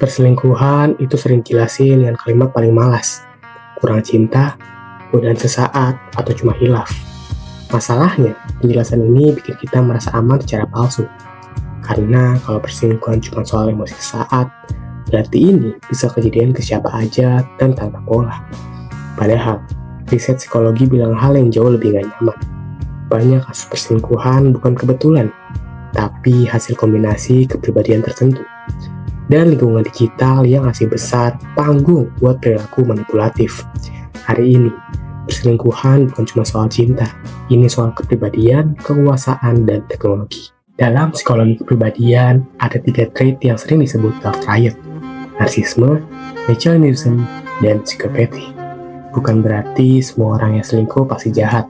Perselingkuhan itu sering dijelasin dengan kalimat paling malas. Kurang cinta, godaan sesaat, atau cuma hilaf. Masalahnya, penjelasan ini bikin kita merasa aman secara palsu. Karena kalau perselingkuhan cuma soal emosi sesaat, berarti ini bisa kejadian ke siapa aja dan tanpa pola. Padahal, riset psikologi bilang hal yang jauh lebih gak nyaman. Banyak kasus perselingkuhan bukan kebetulan, tapi hasil kombinasi kepribadian tertentu. Dan lingkungan digital yang ngasih besar panggung buat perilaku manipulatif. Hari ini, perselingkuhan bukan cuma soal cinta, ini soal kepribadian, kekuasaan, dan teknologi. Dalam psikologi kepribadian, ada 3 trait yang sering disebut dark triad: narsisme, machiavellianism, dan psikopati. Bukan berarti semua orang yang selingkuh pasti jahat,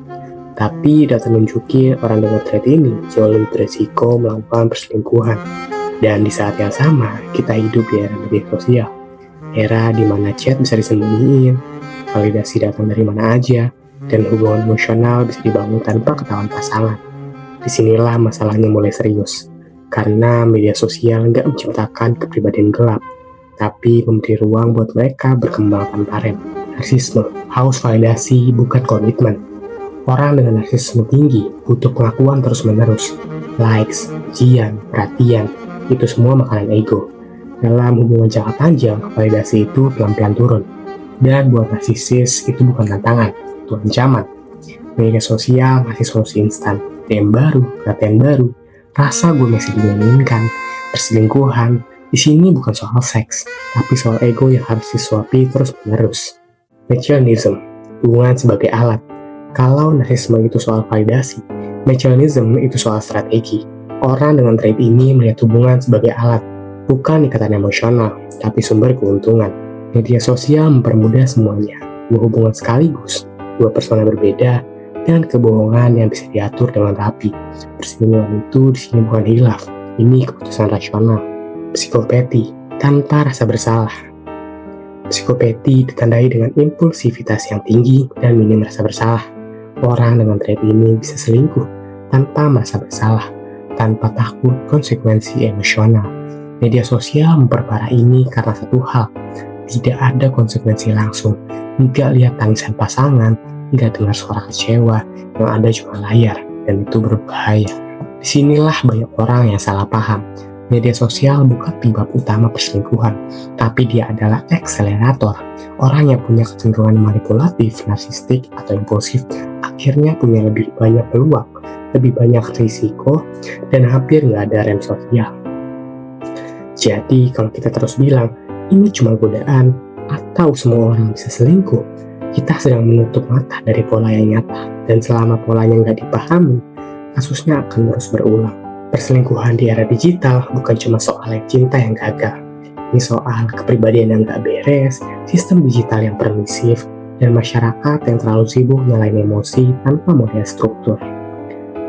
tapi data nunjukin orang dengan trait ini jauh lebih beresiko melakukan perselingkuhan. Dan di saat yang sama, kita hidup di era media sosial. Era di mana chat bisa disembunyiin, validasi datang dari mana aja, dan hubungan emosional bisa dibangun tanpa ketahuan pasangan. Disinilah masalahnya mulai serius, karena media sosial nggak menciptakan kepribadian gelap, tapi memberi ruang buat mereka berkembang tanpa rem. Narsisme, haus validasi bukan komitmen. Orang dengan narsisme tinggi butuh pengakuan terus-menerus, likes, pujian, perhatian, itu semua makanan ego. Dalam hubungan jangka panjang, validasi itu pelan-pelan turun. Dan buat narsisis itu bukan tantangan, itu ancaman. Media sosial ngasih solusi instan, DM baru, perhatian baru, rasa gue masih diinginkan, perselingkuhan. Di sini bukan soal seks, tapi soal ego yang harus disuapi terus-menerus. Machiavellianism, hubungan sebagai alat. Kalau narsisme itu soal validasi, machiavellianism itu soal strategi. Orang dengan trait ini melihat hubungan sebagai alat, bukan ikatan emosional, tapi sumber keuntungan. Media sosial mempermudah semuanya, 2 hubungan sekaligus, 2 persona berbeda, dan kebohongan yang bisa diatur dengan rapi. Perselingkuhan itu di sini bukan hilaf, ini keputusan rasional. Psikopati, tanpa rasa bersalah. Psikopati ditandai dengan impulsivitas yang tinggi dan minim rasa bersalah. Orang dengan trait ini bisa selingkuh tanpa merasa bersalah, tanpa takut konsekuensi emosional. Media sosial memperparah ini karena satu hal, tidak ada konsekuensi langsung. Nggak lihat tangisan pasangan, nggak dengar suara kecewa, yang ada cuma layar, dan itu berbahaya. Disinilah banyak orang yang salah paham. Media sosial bukan penyebab utama perselingkuhan, tapi dia adalah akselerator. Orang yang punya kecenderungan manipulatif, narsistik, atau impulsif, akhirnya punya lebih banyak peluang, lebih banyak risiko, dan hampir nggak ada rem sosial. Jadi kalau kita terus bilang, ini cuma godaan, atau semua orang bisa selingkuh, kita sedang menutup mata dari pola yang nyata, dan selama polanya nggak dipahami, kasusnya akan terus berulang. Perselingkuhan di era digital bukan cuma soal cinta yang gagal, ini soal kepribadian yang nggak beres, sistem digital yang permisif, dan masyarakat yang terlalu sibuk nyalain emosi tanpa model struktur.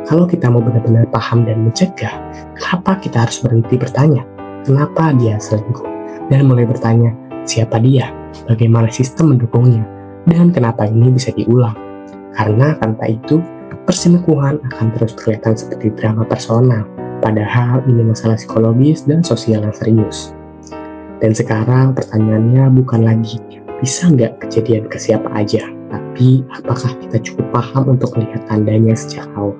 Kalau kita mau benar-benar paham dan mencegah, kenapa kita harus berhenti bertanya, kenapa dia selingkuh? Dan mulai bertanya, siapa dia, bagaimana sistem mendukungnya, dan kenapa ini bisa diulang. Karena tanpa itu, perselingkuhan akan terus terlihat seperti drama personal, padahal ini masalah psikologis dan sosial yang serius. Dan sekarang pertanyaannya bukan lagi, bisa nggak kejadian ke siapa aja, tapi apakah kita cukup paham untuk melihat tandanya sejak awal.